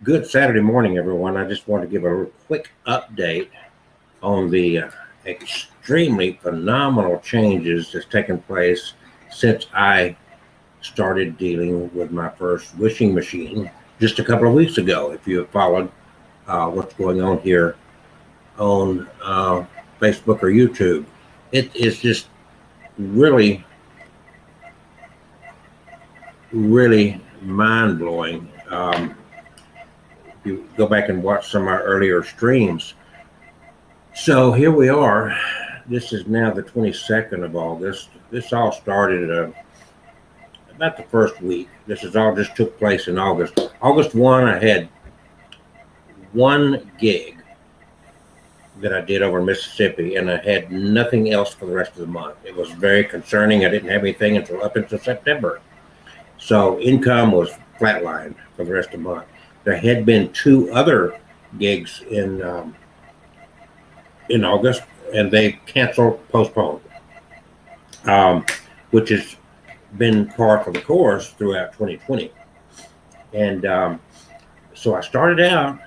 Good Saturday morning, everyone. I just want to give a quick update on the extremely phenomenal changes that's taken place since I started dealing with my first wishing machine just a couple of weeks ago. If you have followed what's going on here on Facebook or YouTube, it is just really, really mind blowing. If you go back and watch some of our earlier streams. So here we are. This is now the 22nd of August. This all started about the first week. This is all just took place in August. August 1, I had one gig that I did over in Mississippi, and I had nothing else for the rest of the month. It was very concerning. I didn't have anything up until September. So income was flatlined for the rest of the month. There had been two other gigs in August, and they postponed, which has been par for the course throughout 2020. And so I started out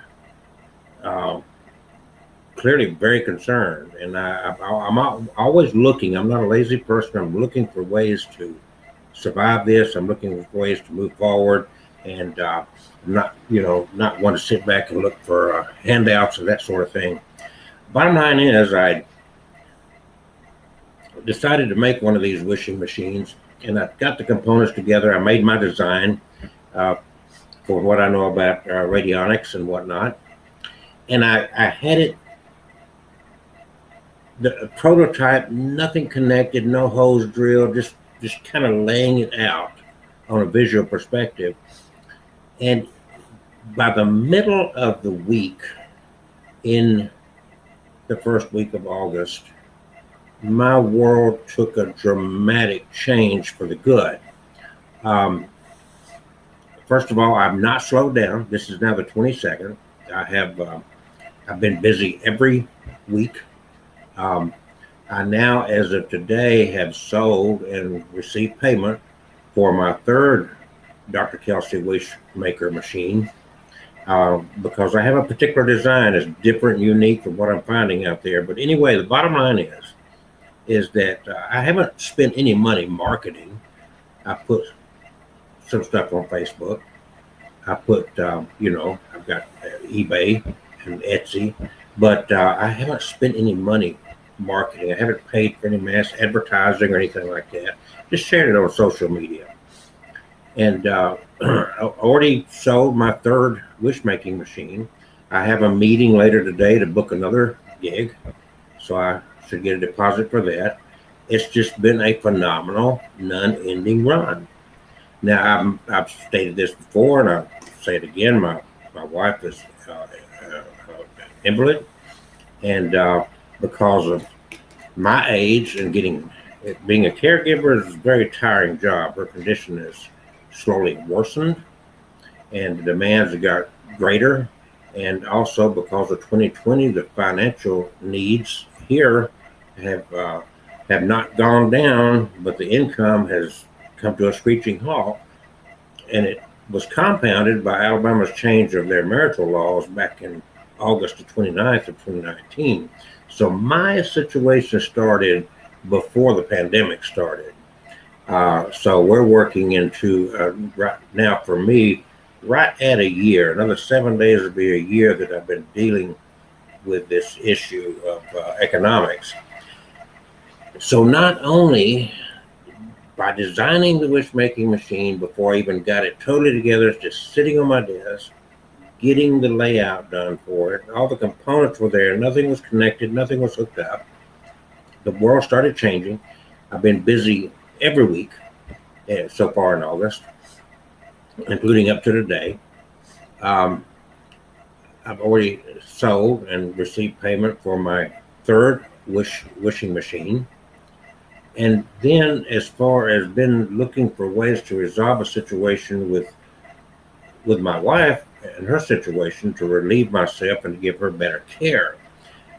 clearly very concerned, and I'm always looking. I'm not a lazy person. I'm looking for ways to survive this. I'm looking for ways to move forward, and not want to sit back and look for handouts and that sort of thing. Bottom line is, I decided to make one of these wishing machines, and I got the components together. I made my design for what I know about radionics and whatnot, and I had it, the prototype, nothing connected, no hose drilled, just kind of laying it out on a visual perspective. And by the middle of the week, in the first week of August, my world took a dramatic change for the good. First of all, I've not slowed down. This is now the 22nd. I've been busy every week. I now, as of today, have sold and received payment for my third Dr. Kelsey Wishmaker machine, because I have a particular design that's different and unique from what I'm finding out there. But anyway, the bottom line is that I haven't spent any money marketing. I put some stuff on Facebook. I put, I've got eBay and Etsy, but I haven't spent any money marketing. I haven't paid for any mass advertising or anything like that. Just shared it on social media. And I already sold my third wish-making machine. I have a meeting later today to book another gig, so I should get a deposit for that. It's just been a phenomenal, non-ending run. Now, I've stated this before, and I'll say it again. My wife is invalid, and because of my age and being a caregiver is a very tiring job. Her condition is slowly worsened, and the demands have got greater. And also because of 2020, the financial needs here have not gone down, but the income has come to a screeching halt. And it was compounded by Alabama's change of their marital laws back in August the 29th of 2019. So my situation started before the pandemic started. So we're working into, right now for me, right at a year. Another 7 days will be a year that I've been dealing with this issue of economics. So not only by designing the wish-making machine before I even got it totally together, it's just sitting on my desk, getting the layout done for it. All the components were there. Nothing was connected. Nothing was hooked up. The world started changing. I've been busy every week so far in August, including up to today. I've already sold and received payment for my third wishing machine. And then, as far as been looking for ways to resolve a situation with my wife and her situation, to relieve myself and to give her better care.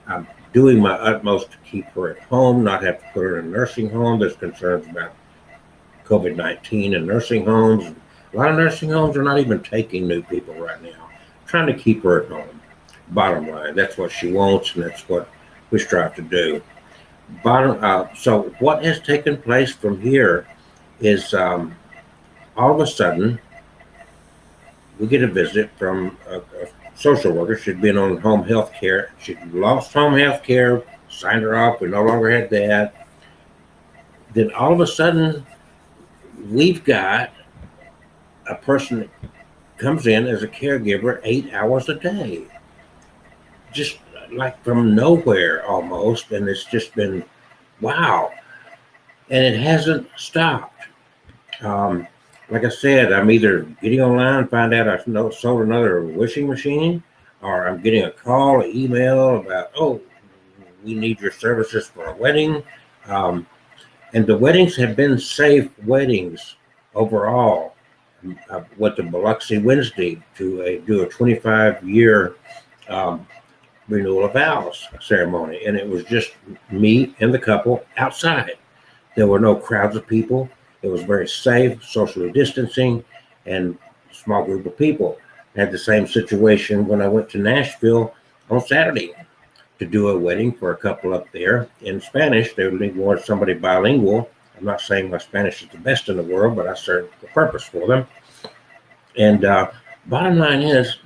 I'm doing my utmost to keep her at home, not have to put her in a nursing home. There's concerns about COVID-19 in nursing homes. A lot of nursing homes are not even taking new people right now. trying to keep her at home. Bottom line, that's what she wants, and that's what we strive to do. So what has taken place from here is all of a sudden we get a visit from a social worker. She'd been on home health care. She'd lost home health care, signed her off. We no longer had that. Then all of a sudden, we've got a person that comes in as a caregiver 8 hours a day, just like from nowhere almost. And it's just been wow. And it hasn't stopped. Like I said, I'm either getting online, find out I sold another wishing machine, or I'm getting a call, an email about, oh, we need your services for a wedding. And the weddings have been safe weddings overall. I went to Biloxi Wednesday to do a 25-year renewal of vows ceremony, and it was just me and the couple outside. There were no crowds of people. It was very safe, socially distancing, and small group of people. I had the same situation when I went to Nashville on Saturday to do a wedding for a couple up there in Spanish. They really wanted somebody bilingual. I'm not saying my Spanish is the best in the world, but I served the purpose for them. And bottom line is,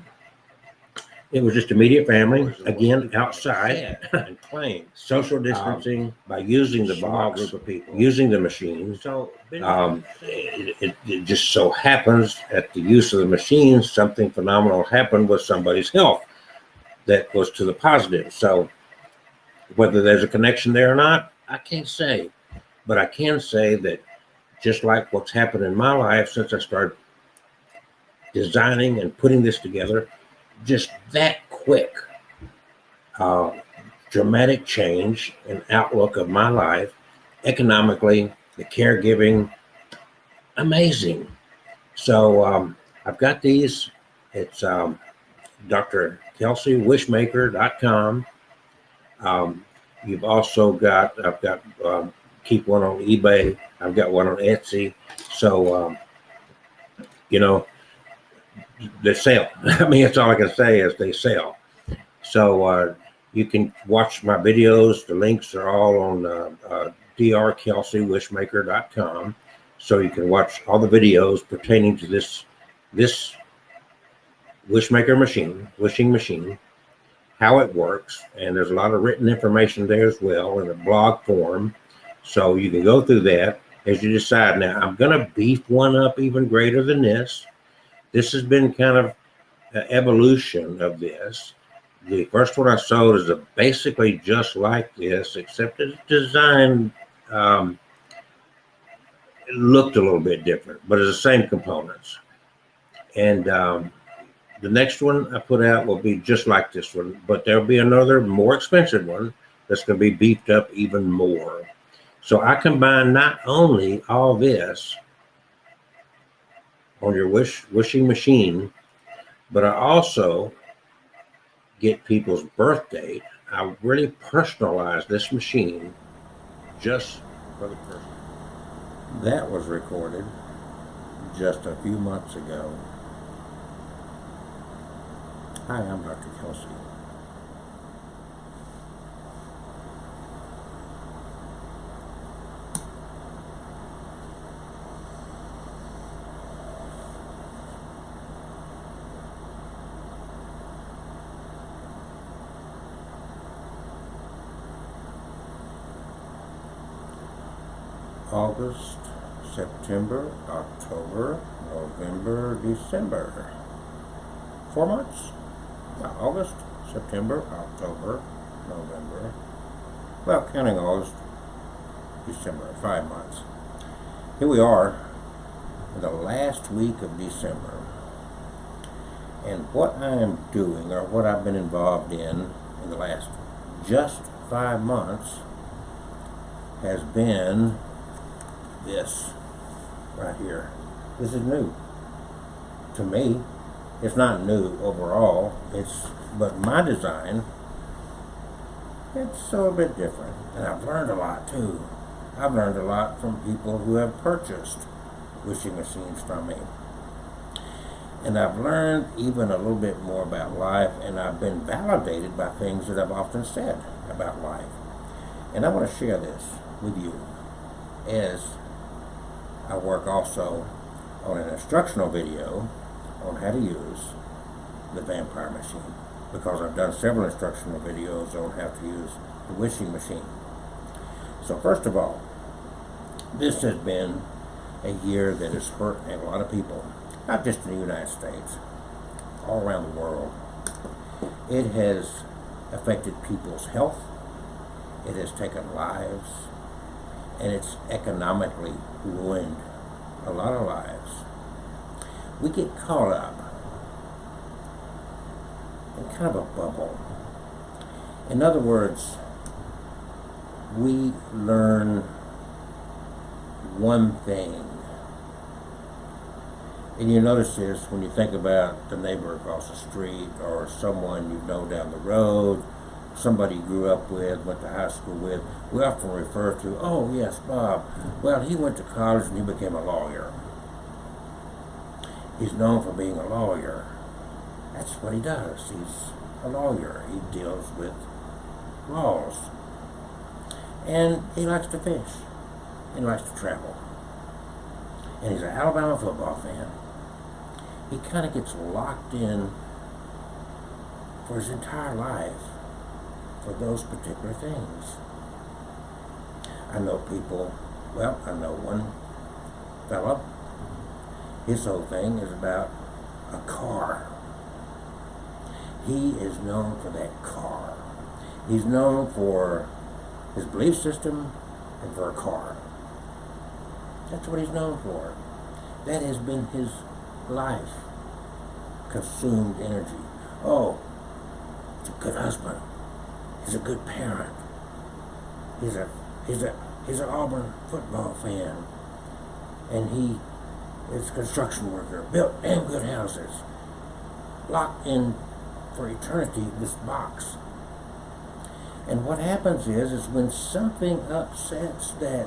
it was just immediate family, again, outside, and playing. Social distancing by using the box, group of people, using the machines. So it just so happens at the use of the machines, something phenomenal happened with somebody's health that was to the positive. So whether there's a connection there or not, I can't say. But I can say that just like what's happened in my life since I started designing and putting this together, just that quick, dramatic change in outlook of my life, economically, the caregiving, amazing. So I've got these. It's Dr. KelseyWishmaker.com. You've also got, I've got, keep one on eBay. I've got one on Etsy. So, they sell. I mean, that's all I can say is they sell. So you can watch my videos. The links are all on drkelseywishmaker.com. So you can watch all the videos pertaining to this wishmaker machine, wishing machine, how it works. And there's a lot of written information there as well in a blog form. So you can go through that as you decide. Now, I'm going to beef one up even greater than this. This has been kind of an evolution of this. The first one I sold is basically just like this, except it's designed, it looked a little bit different, but it's the same components. And the next one I put out will be just like this one, but there'll be another more expensive one that's going to be beefed up even more. So I combine not only all this on your wishing machine, but I also get people's birth date. I really personalize this machine just for the person. That was recorded just a few months ago. Hi, I'm Dr. Kelsey. August, September, October, November, December. 4 months? Yeah, August, September, October, November. Well, counting August, December, 5 months. Here we are in the last week of December. And what I am doing, or what I've been involved in the last just 5 months, has been this right here. This is new to me. It's not new overall, but my design, it's a bit different. And I've learned a lot too. I've learned a lot from people who have purchased wishing machines from me. And I've learned even a little bit more about life, and I've been validated by things that I've often said about life. And I want to share this with you as I work also on an instructional video on how to use the vampire machine, because I've done several instructional videos on how to use the wishing machine. So first of all, this has been a year that has hurt a lot of people, not just in the United States, all around the world. It has affected people's health, it has taken lives, and it's economically ruined a lot of lives. We get caught up in kind of a bubble. In other words, we learn one thing. And you notice this when you think about the neighbor across the street, or someone you know down the road, somebody you grew up with, went to high school with. We often refer to, oh yes, Bob, well, he went to college and he became a lawyer. He's known for being a lawyer. That's what he does. He's a lawyer. He deals with laws. And he likes to fish. He likes to travel. And he's an Alabama football fan. He kind of gets locked in for his entire life for those particular things. I know people, well, I know one fellow, his whole thing is about a car. He is known for that car. He's known for his belief system and for a car. That's what he's known for. That has been his life. Consumed energy. Oh, he's a good husband. He's a good parent. He's an Auburn football fan. And he is a construction worker, built damn good houses. Locked in for eternity, this box. And what happens is when something upsets that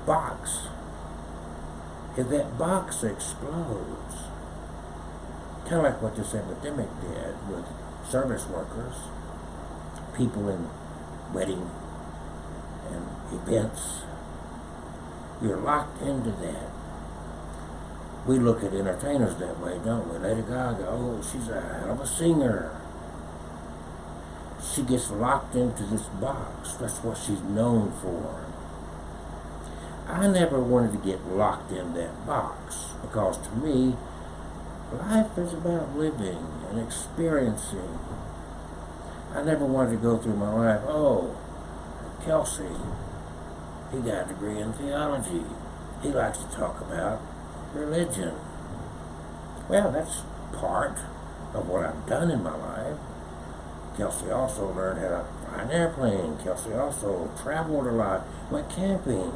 box, if that box explodes, kind of like what this epidemic did with service workers, people in wedding and events, you're locked into that. We look at entertainers that way, don't we? Lady Gaga, oh, she's a hell of a singer. She gets locked into this box. That's what she's known for. I never wanted to get locked in that box, because to me, life is about living and experiencing. I never wanted to go through my life, oh, Kelsey, he got a degree in theology. He likes to talk about religion. Well, that's part of what I've done in my life. Kelsey also learned how to fly an airplane. Kelsey also traveled a lot, went camping,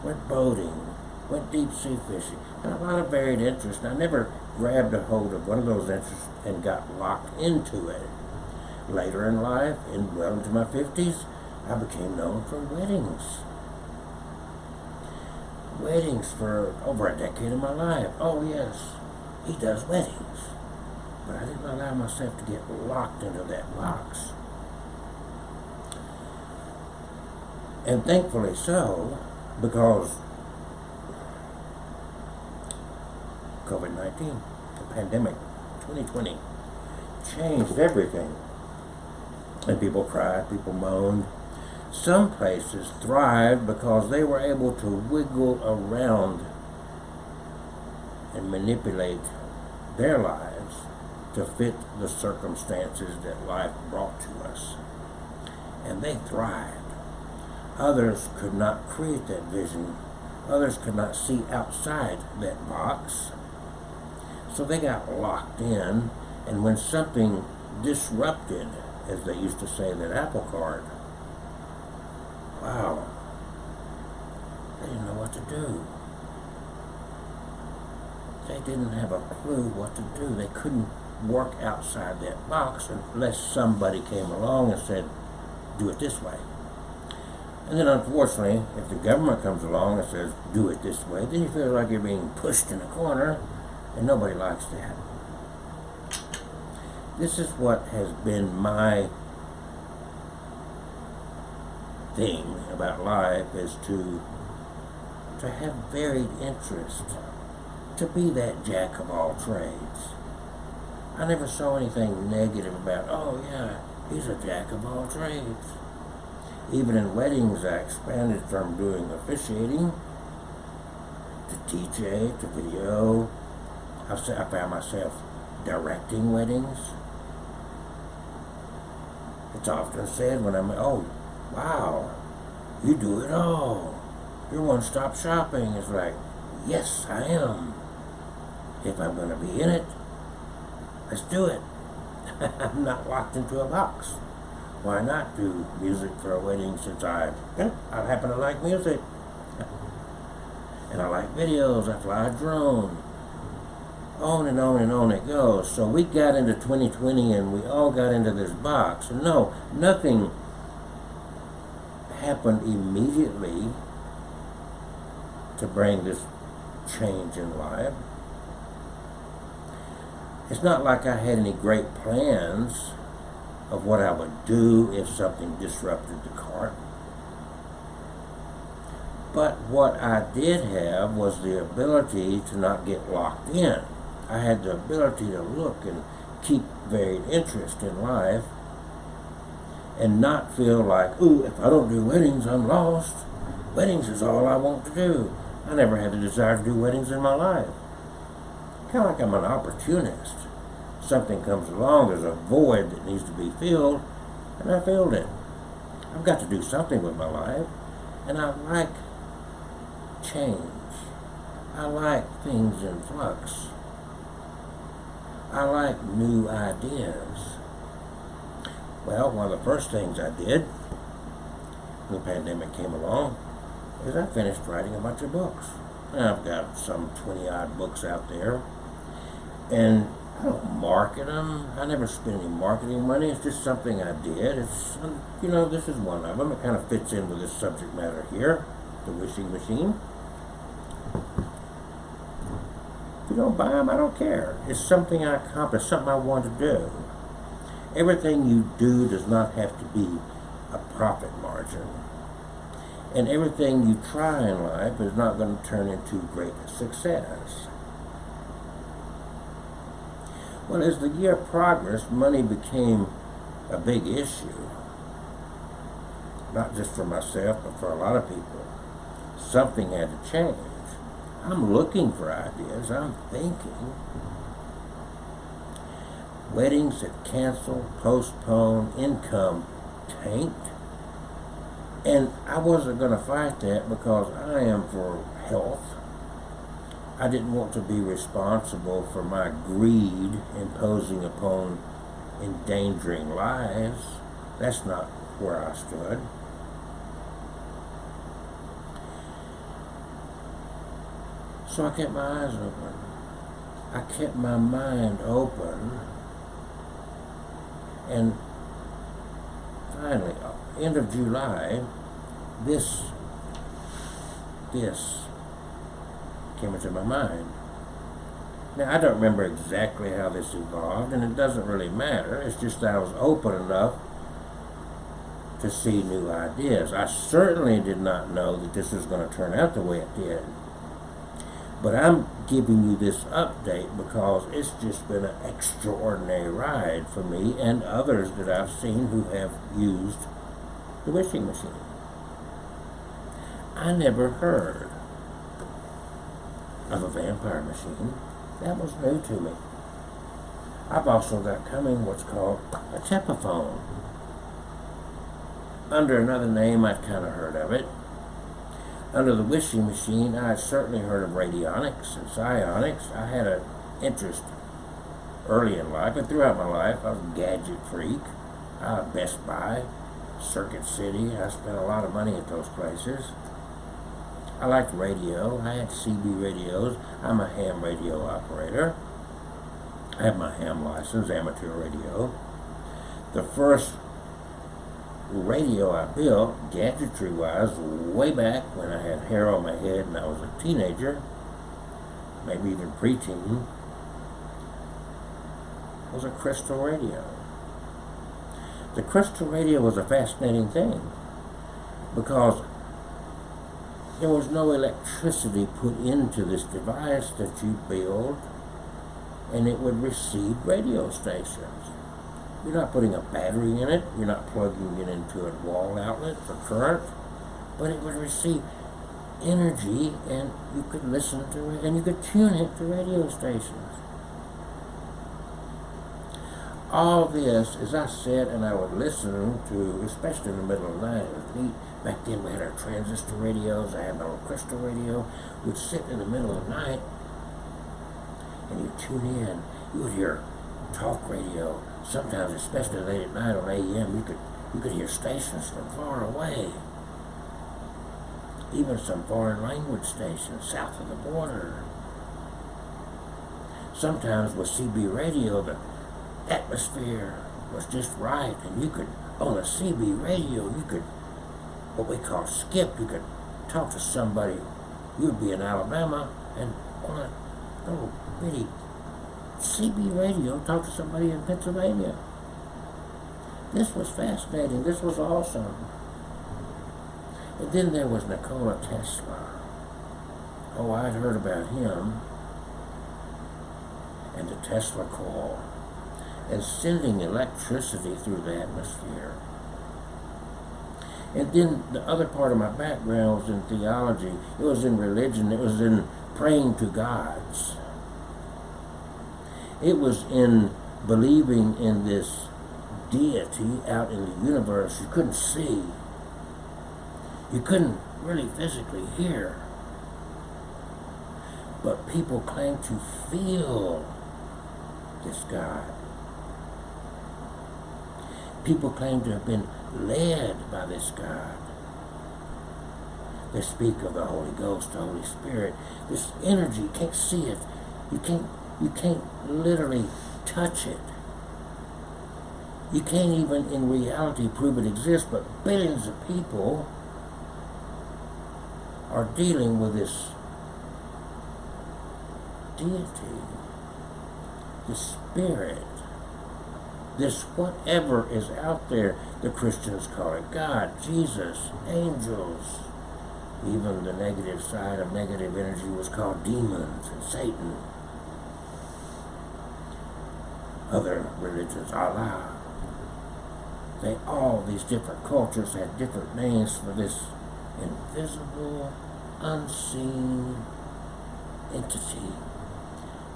went boating, went deep sea fishing, and a lot of varied interests. I never grabbed a hold of one of those interests and got locked into it. Later in life, well into my 50s, I became known for weddings. Weddings for over a decade of my life. Oh yes, he does weddings. But I didn't allow myself to get locked into that box. And thankfully so, because COVID-19, the pandemic, 2020, changed everything. And people cried, people moaned. Some places thrived because they were able to wiggle around and manipulate their lives to fit the circumstances that life brought to us. And they thrived. Others could not create that vision. Others could not see outside that box. So they got locked in, and when something disrupted, as they used to say, that apple cart, wow, they didn't know what to do. They didn't have a clue what to do. They couldn't work outside that box unless somebody came along and said, do it this way. And then unfortunately, if the government comes along and says, do it this way, then you feel like you're being pushed in a corner, and nobody likes that. This is what has been my thing about life, is to have varied interests, to be that jack of all trades. I never saw anything negative about, oh yeah, he's a jack of all trades. Even in weddings, I expanded from doing officiating to DJ to video. I found myself directing weddings. It's often said when I'm, oh, wow, you do it all. You're one-stop shopping. It's like, yes, I am. If I'm going to be in it, let's do it. I'm not locked into a box. Why not do music for a wedding, since I happen to like music. And I like videos, I fly a drone. On and on and on it goes. So we got into 2020 and we all got into this box. And no, nothing happened immediately to bring this change in life. It's not like I had any great plans of what I would do if something disrupted the cart. But what I did have was the ability to not get locked in. I had the ability to look and keep varied interest in life and not feel like, ooh, if I don't do weddings, I'm lost. Weddings is all I want to do. I never had the desire to do weddings in my life. Kind of like I'm an opportunist. Something comes along, there's a void that needs to be filled, and I filled it. I've got to do something with my life, and I like change. I like things in flux. I like new ideas. Well, one of the first things I did when the pandemic came along is I finished writing a bunch of books. I've got some 20-odd books out there, and I don't market them. I never spend any marketing money. It's just something I did. It's, this is one of them. It kind of fits in with this subject matter here, the wishing machine. If you don't buy them, I don't care. It's something I accomplished, something I want to do. Everything you do does not have to be a profit margin. And everything you try in life is not going to turn into great success. Well, as the year progressed, money became a big issue. Not just for myself, but for a lot of people. Something had to change. I'm looking for ideas. I'm thinking. Weddings that cancel, postpone, income tanked. And I wasn't going to fight that because I am for health. I didn't want to be responsible for my greed imposing upon endangering lives. That's not where I stood. So I kept my eyes open. I kept my mind open. And finally, end of July, this came into my mind. Now, I don't remember exactly how this evolved, and it doesn't really matter. It's just that I was open enough to see new ideas. I certainly did not know that this was going to turn out the way it did. But I'm giving you this update because it's just been an extraordinary ride for me and others that I've seen who have used the wishing machine. I never heard of a vampire machine. That was new to me. I've also got coming what's called a tepaphone. Under another name, I'd kind of heard of it. Under the wishing machine, I had certainly heard of radionics and psionics. I had an interest early in life, and throughout my life, I was a gadget freak. Best Buy, Circuit City. I spent a lot of money at those places. I liked radio. I had CB radios. I'm a ham radio operator. I have my ham license, amateur radio. The first radio I built, gadgetry-wise, way back when I had hair on my head and I was a teenager, maybe even preteen, was a crystal radio. The crystal radio was a fascinating thing because there was no electricity put into this device that you build, and it would receive radio stations. You're not putting a battery in it, you're not plugging it into a wall outlet for current, but it would receive energy, and you could listen to it, and you could tune it to radio stations. All this, as I sat and I would listen to, especially in the middle of the night, it was neat. Back then we had our transistor radios, I had my little crystal radio. We'd sit in the middle of the night and you'd tune in. You would hear talk radio. Sometimes, especially late at night on AM, you could hear stations from far away. Even some foreign language stations south of the border. Sometimes with CB radio, the atmosphere was just right, and you could, on a CB radio, you could, what we call skip, you could talk to somebody. You'd be in Alabama, and on a little bitty CB radio, talk to somebody in Pennsylvania. This was fascinating. This was awesome. And then there was Nikola Tesla. Oh, I'd heard about him and the Tesla coil and sending electricity through the atmosphere. And then the other part of my background was in theology. It was in religion. It was in praying to gods. It was in believing in this deity out in the universe you couldn't see. You couldn't really physically hear. But people claim to feel this God. People claim to have been led by this God. They speak of the Holy Ghost, the Holy Spirit. This energy, you can't see it. You can't literally touch it. You can't even in reality prove it exists, but billions of people are dealing with this deity, this spirit, this whatever is out there. The Christians call it God, Jesus, angels. Even the negative side of negative energy was called demons and Satan. Other religions, Allah. These different cultures had different names for this invisible, unseen entity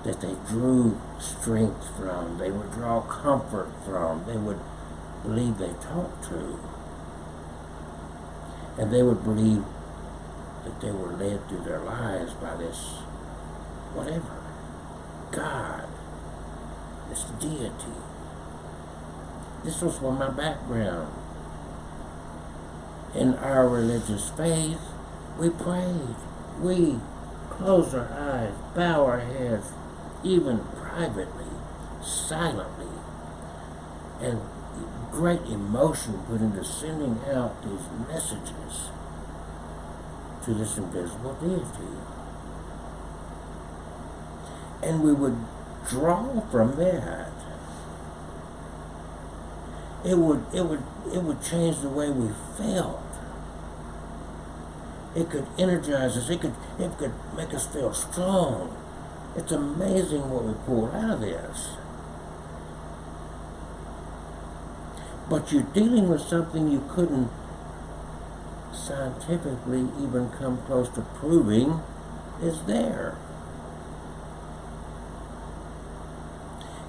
that they drew strength from, they would draw comfort from, they would believe they talked to, and they would believe that they were led through their lives by this whatever, God, this deity. This was from my background. In our religious faith, we prayed. We closed our eyes, bow our heads, even privately, silently, and great emotion put into sending out these messages to this invisible deity. And we would draw from that. It would change the way we felt. It could energize us. It could make us feel strong. It's amazing what we pulled out of this. But you're dealing with something you couldn't scientifically even come close to proving is there.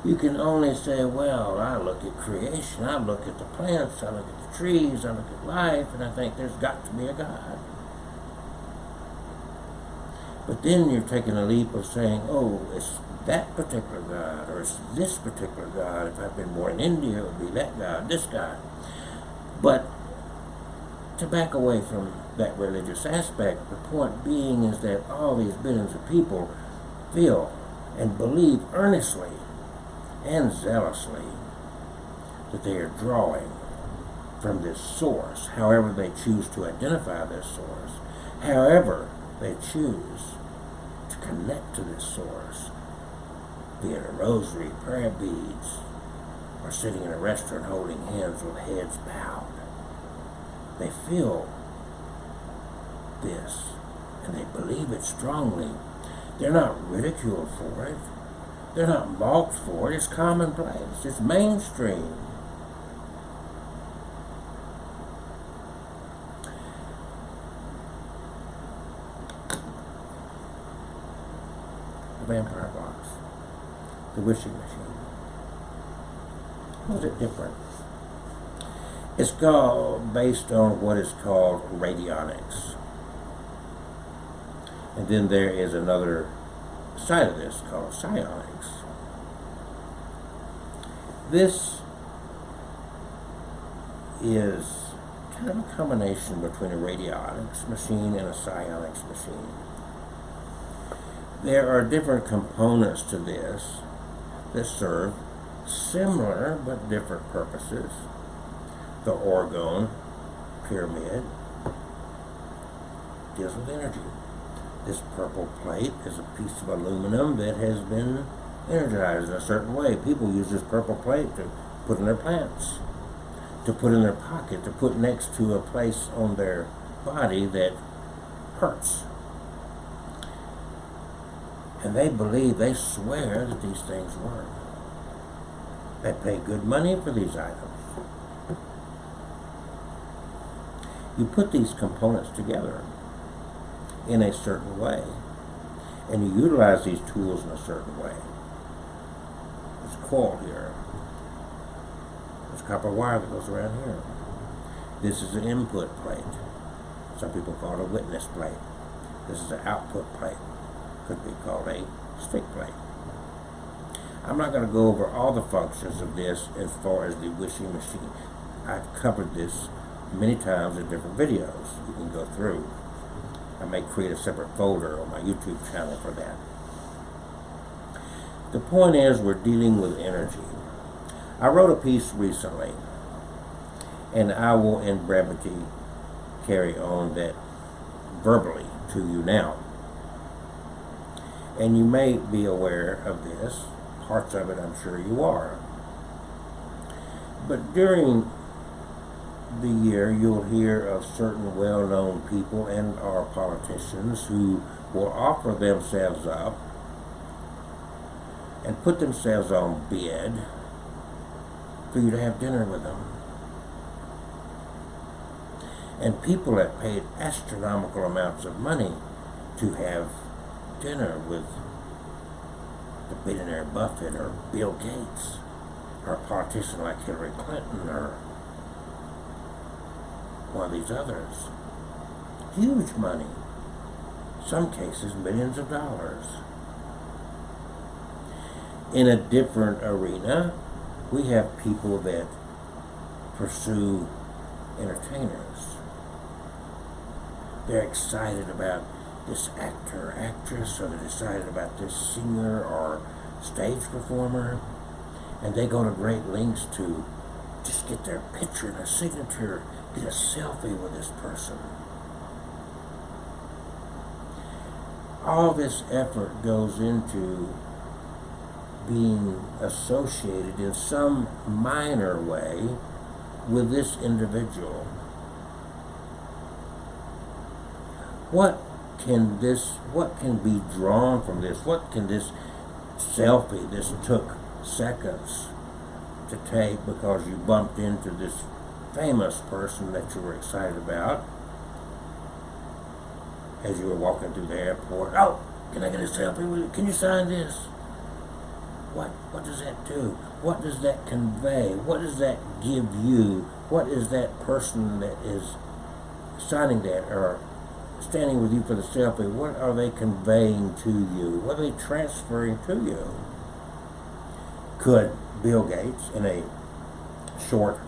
You can only say, well, I look at creation, I look at the plants, I look at the trees, I look at life, and I think there's got to be a God. But then you're taking a leap of saying, oh, it's that particular God, or it's this particular God. If I'd been born in India, it would be that God, this God. But to back away from that religious aspect, the point being is that all these billions of people feel and believe earnestly and zealously that they are drawing from this source, however they choose to identify this source, however they choose to connect to this source, be it a rosary, prayer beads, or sitting in a restaurant holding hands with heads bowed. They feel this, and they believe it strongly. They're not ridiculed for it. They're not mocked for it. It's commonplace. It's mainstream. The vampire box. The wishing machine. How's it different? It's based on what is called radionics. And then there is another side of this called psionics. This is kind of a combination between a radionics machine and a psionics machine. There are different components to this that serve similar but different purposes. The orgone pyramid deals with energy. This purple plate is a piece of aluminum that has been energized in a certain way. People use this purple plate to put in their plants, to put in their pocket, to put next to a place on their body that hurts. And they believe, they swear that these things work. They pay good money for these items. You put these components together in a certain way, and you utilize these tools in a certain way. There's a coil here. There's copper wire that goes around here. This is an input plate. Some people call it a witness plate. This is an output plate. Could be called a stick plate. I'm not going to go over all the functions of this as far as the wishing machine. I've covered this many times in different videos you can go through. I may create a separate folder on my YouTube channel for that. The point is, we're dealing with energy. I wrote a piece recently, and I will in brevity carry on that verbally to you now. And you may be aware of this. Parts of it I'm sure you are. But during the year, you'll hear of certain well-known people and our politicians who will offer themselves up and put themselves on bid for you to have dinner with them. And people have paid astronomical amounts of money to have dinner with the billionaire Buffett or Bill Gates or a politician like Hillary Clinton or one of these others. Huge money. Some cases millions of dollars. In a different arena, we have people that pursue entertainers. They're excited about this actor or actress, or they're excited about this singer or stage performer, and they go to great lengths to just get their picture and a signature, get a selfie with this person. All this effort goes into being associated in some minor way with this individual. What can be drawn from this? What can this selfie, this took seconds to take because you bumped into this famous person that you were excited about as you were walking through the airport? Oh, can I get a selfie with you? Can you sign this? What does that do? What does that convey? What does that give you? What is that person that is signing that or standing with you for the selfie, what are they conveying to you? What are they transferring to you? Could Bill Gates, in a short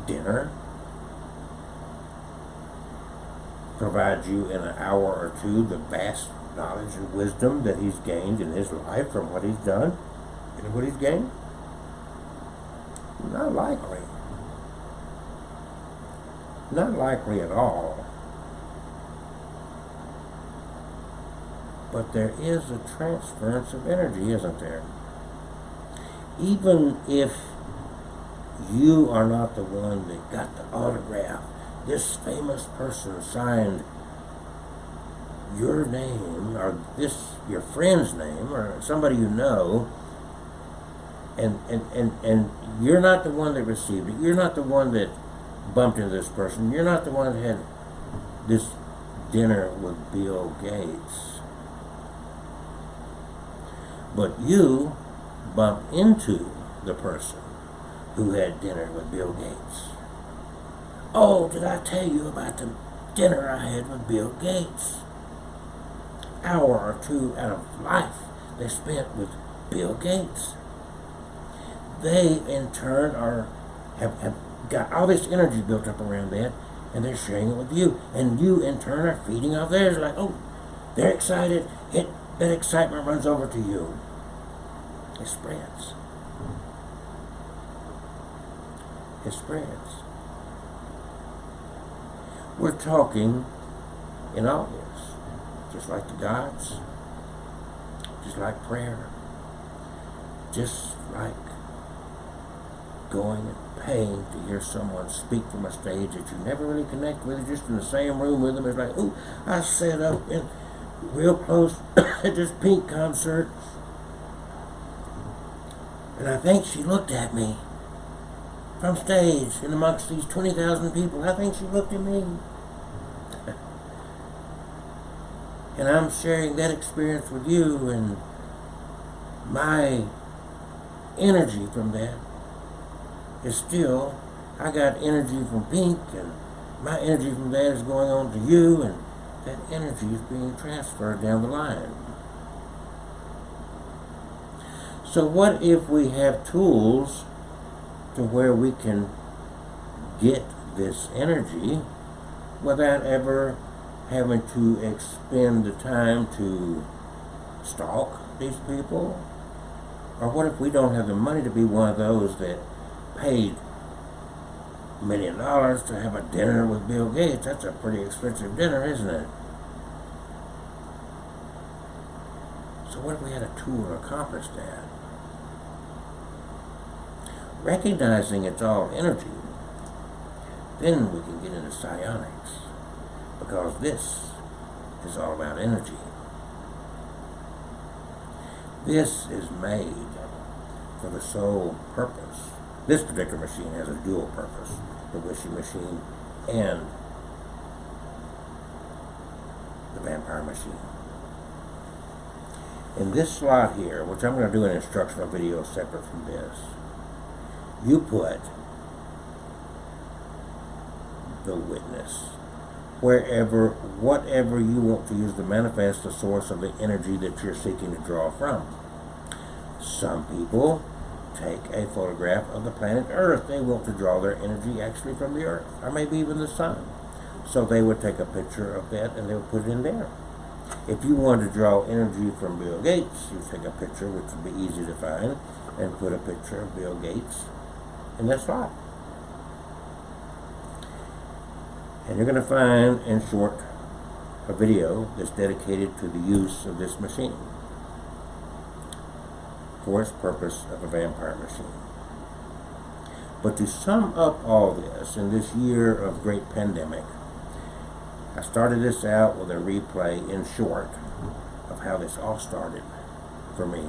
dinner, provide you in an hour or two the vast knowledge and wisdom that he's gained in his life from what he's done and what he's gained? Not likely. Not likely at all. But there is a transference of energy, isn't there? Even if you are not the one that got the autograph, this famous person signed your name, or this your friend's name, or somebody you know, and you're not the one that received it. You're not the one that bumped into this person. You're not the one that had this dinner with Bill Gates. But you bump into the person who had dinner with Bill Gates. Oh, did I tell you about the dinner I had with Bill Gates? Hour or two out of life they spent with Bill Gates. They in turn have got all this energy built up around that, and they're sharing it with you. And you in turn are feeding off theirs, like, oh, they're excited. That excitement runs over to you. It spreads. It spreads. We're talking in all this, just like the gods, just like prayer, just like going and paying to hear someone speak from a stage that you never really connect with, just in the same room with them. It's like, oh, I sat up in real close at this Pink concert, and I think she looked at me from stage and amongst these 20,000 people. I think she looked at me. And I'm sharing that experience with you, and my energy from that is still, I got energy from Pink, and my energy from that is going on to you, and that energy is being transferred down the line. So what if we have tools to where we can get this energy without ever having to expend the time to stalk these people? Or what if we don't have the money to be one of those that paid $1 million to have a dinner with Bill Gates? That's a pretty expensive dinner, isn't it? So what if we had a tool to accomplish that? Recognizing it's all energy, then we can get into psionics, because this is all about energy. This is made for the sole purpose. This particular machine has a dual purpose, the wishing machine and the vampire machine. In this slot here, which I'm going to do an instructional video separate from this, you put the witness wherever, whatever you want to use to manifest the source of the energy that you're seeking to draw from. Some people take a photograph of the planet Earth. They want to draw their energy actually from the Earth, or maybe even the Sun. So they would take a picture of that and they would put it in there. If you wanted to draw energy from Bill Gates, you take a picture, which would be easy to find, and put a picture of Bill Gates in that slot. And you're going to find, in short, a video that's dedicated to the use of this machine for its purpose of a vampire machine. But to sum up all this, in this year of great pandemic, I started this out with a replay in short of how this all started for me.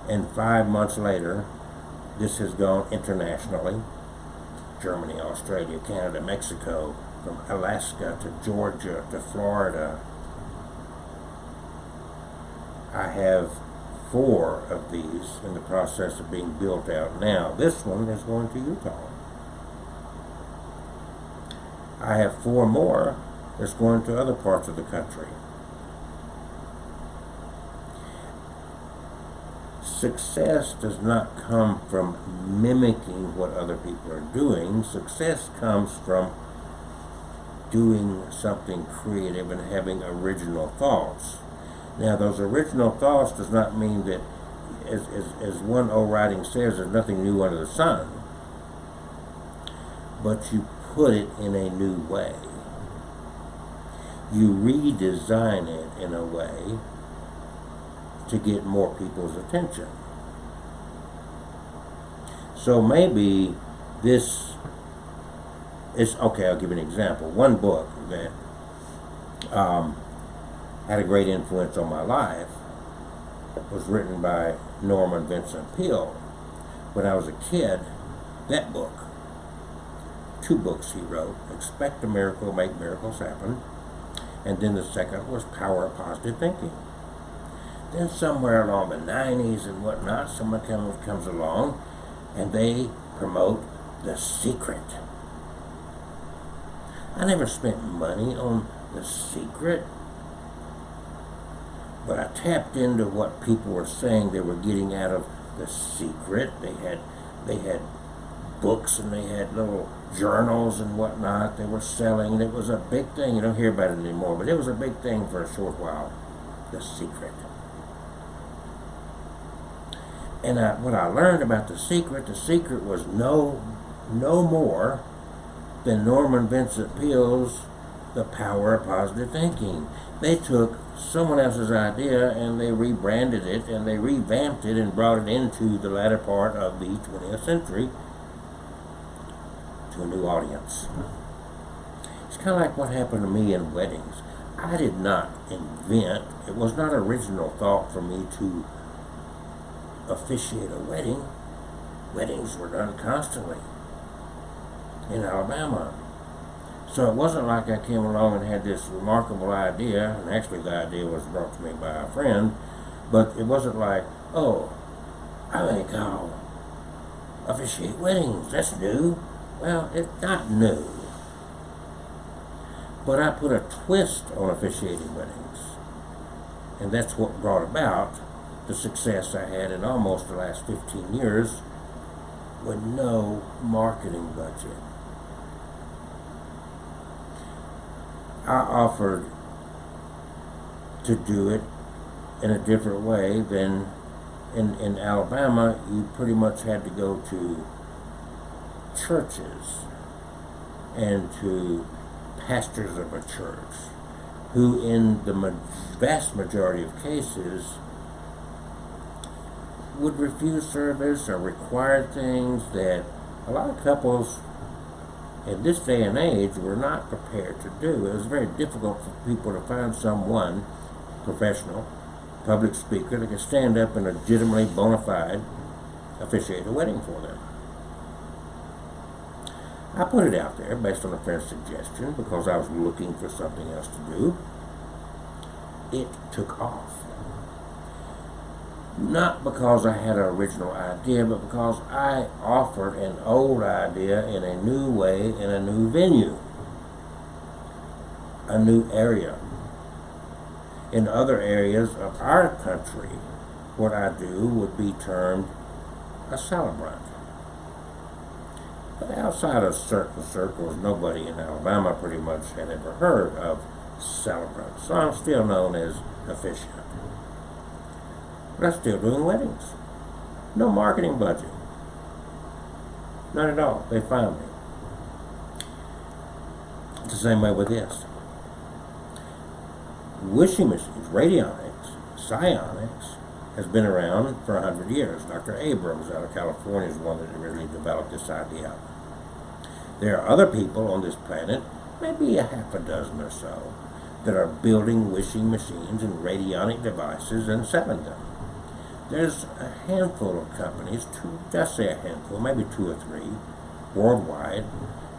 And 5 months later, this has gone internationally. Germany, Australia, Canada, Mexico, from Alaska to Georgia to Florida. I have 4 of these in the process of being built out now. This one is going to Utah. I have 4 more that's going to other parts of the country. Success does not come from mimicking what other people are doing. Success comes from doing something creative and having original thoughts. Now, those original thoughts does not mean that, as one old writing says, there's nothing new under the sun. But you put it in a new way. You redesign it in a way to get more people's attention. So maybe this is, okay, I'll give you an example. One book that had a great influence on my life was written by Norman Vincent Peale. When I was a kid, that book, 2 books he wrote, Expect a Miracle, Make Miracles Happen, and then the second was Power of Positive Thinking. Then somewhere along the 90s and whatnot, someone comes along and they promote The Secret. I never spent money on The Secret, but I tapped into what people were saying they were getting out of The Secret. They had books and they had little journals and whatnot they were selling, and it was a big thing. You don't hear about it anymore, but it was a big thing for a short while. The Secret. And what I learned about The Secret was no more than Norman Vincent Peale's The Power of Positive Thinking. They took someone else's idea and they rebranded it and they revamped it and brought it into the latter part of the 20th century to a new audience. It's kind of like what happened to me in weddings. I did not invent, it was not an original thought for me to officiate a wedding. Weddings were done constantly in Alabama. So it wasn't like I came along and had this remarkable idea, and actually the idea was brought to me by a friend, but it wasn't like, oh, I think I'll officiate weddings, that's new. Well, it's not new. But I put a twist on officiating weddings. And that's what brought about the success I had in almost the last 15 years with no marketing budget. I offered to do it in a different way than in Alabama. You pretty much had to go to churches and to pastors of a church who in the vast majority of cases would refuse service or require things that a lot of couples in this day and age were not prepared to do. It was very difficult for people to find someone, professional, public speaker, that could stand up and legitimately, bona fide, officiate a wedding for them. I put it out there based on a friend's suggestion because I was looking for something else to do. It took off. Not because I had an original idea, but because I offered an old idea in a new way, in a new venue, a new area. In other areas of our country, what I do would be termed a celebrant. But outside of certain circles, nobody in Alabama pretty much had ever heard of celebrant. So I'm still known as officiant. But I'm still doing weddings. No marketing budget. Not at all. They found me. It's the same way with this. Wishing machines, radionics, psionics, has been around for 100 years. Dr. Abrams out of California is one that really developed this idea. There are other people on this planet, maybe a half a dozen or so, that are building wishing machines and radionic devices and selling them. There's a handful of companies, just say a handful, maybe 2 or 3, worldwide,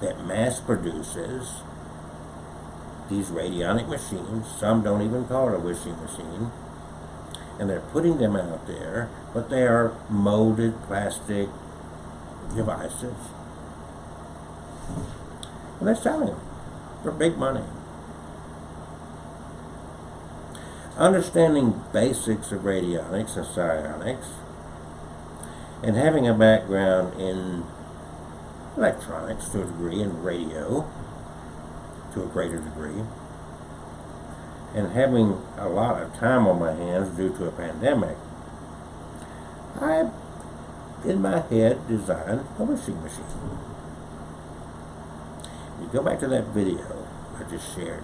that mass produces these radionic machines. Some don't even call it a wishing machine. And they're putting them out there, but they are molded plastic devices. And they're selling them for big money. Understanding basics of radionics and psionics, and having a background in electronics to a degree, and radio to a greater degree, and having a lot of time on my hands due to a pandemic, I, in my head, designed a wishing machine. You go back to that video I just shared.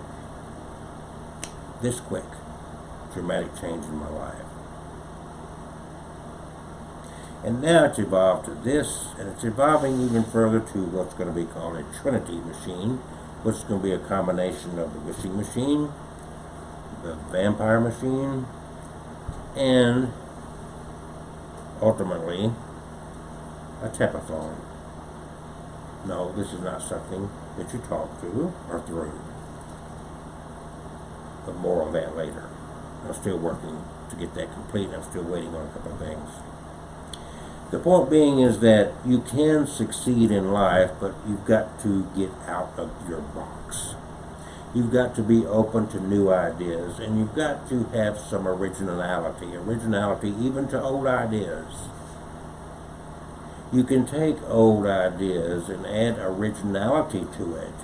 This quick, dramatic change in my life. And now it's evolved to this, and it's evolving even further to what's going to be called a Trinity machine, which is going to be a combination of the wishing machine, the vampire machine, and ultimately a telephone. No, this is not something that you talk to or through. But more on that later. I'm still working to get that complete, and I'm still waiting on a couple of things. The point being is that you can succeed in life, but you've got to get out of your box. You've got to be open to new ideas, and you've got to have some originality even to old ideas. You can take old ideas and add originality to it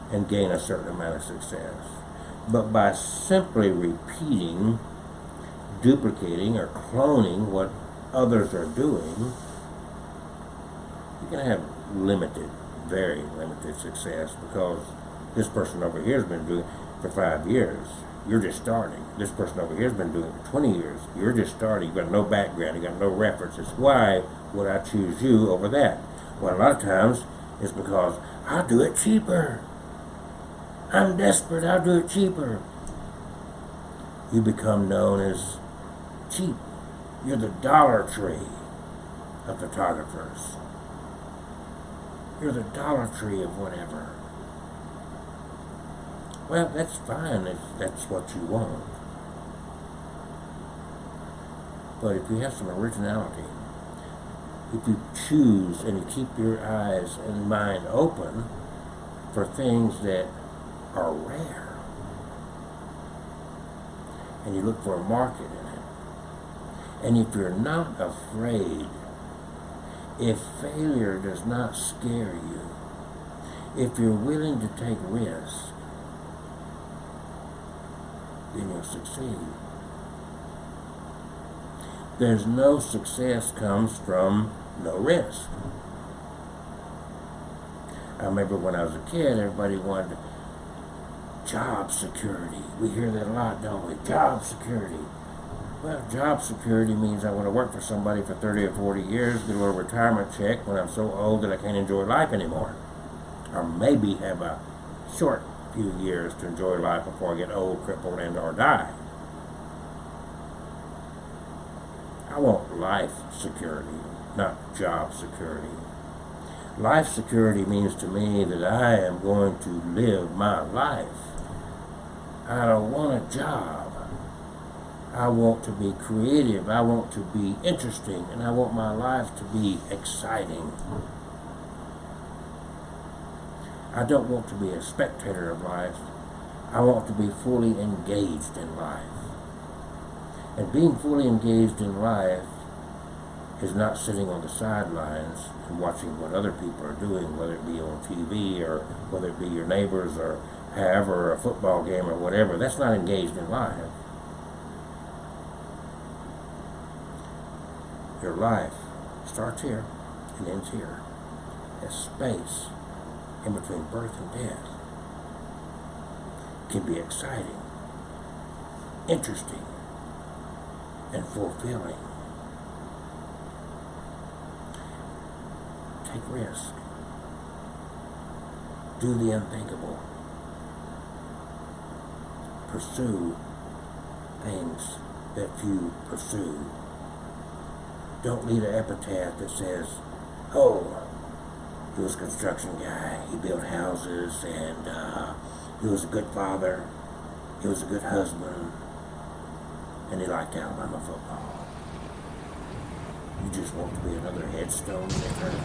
and gain a certain amount of success. But by simply repeating, duplicating, or cloning what others are doing, you're going to have limited, very limited success, because this person over here has been doing it for 5 years. You're just starting. This person over here has been doing it for 20 years. You're just starting. You've got no background. You've got no references. Why would I choose you over that? Well, a lot of times it's because I'll do it cheaper. I'm desperate. I'll do it cheaper. You become known as cheap. You're the Dollar Tree of photographers. You're the Dollar Tree of whatever. Well, that's fine if that's what you want. But if you have some originality, if you choose and you keep your eyes and mind open for things that are rare, and you look for a market in it, and if you're not afraid, if failure does not scare you, if you're willing to take risks, then you'll succeed. There's no success comes from no risk. I remember when I was a kid, everybody wanted job security. We hear that a lot, don't we? Job security. Well, job security means I want to work for somebody for 30 or 40 years, get a little retirement check when I'm so old that I can't enjoy life anymore. Or maybe have a short few years to enjoy life before I get old, crippled, and or die. I want life security, not job security. Life security means to me that I am going to live my life. I don't want a job. I want to be creative. I want to be interesting, and I want my life to be exciting. I don't want to be a spectator of life. I want to be fully engaged in life. And being fully engaged in life is not sitting on the sidelines and watching what other people are doing, whether it be on TV or whether it be your neighbors or however, a football game or whatever. That's not engaged in life. Your life starts here and ends here. As space in between birth and death can be exciting, interesting, and fulfilling. Take risks. Do the unthinkable. Pursue things that few pursue. Don't lead an epitaph that says, oh, he was a construction guy, he built houses, and he was a good father, he was a good husband, and he liked Alabama football. You just want to be another headstone in eternity?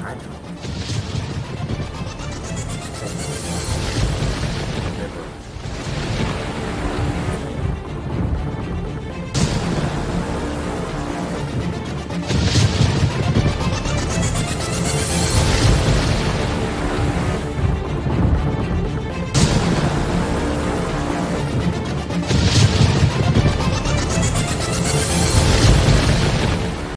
I don't.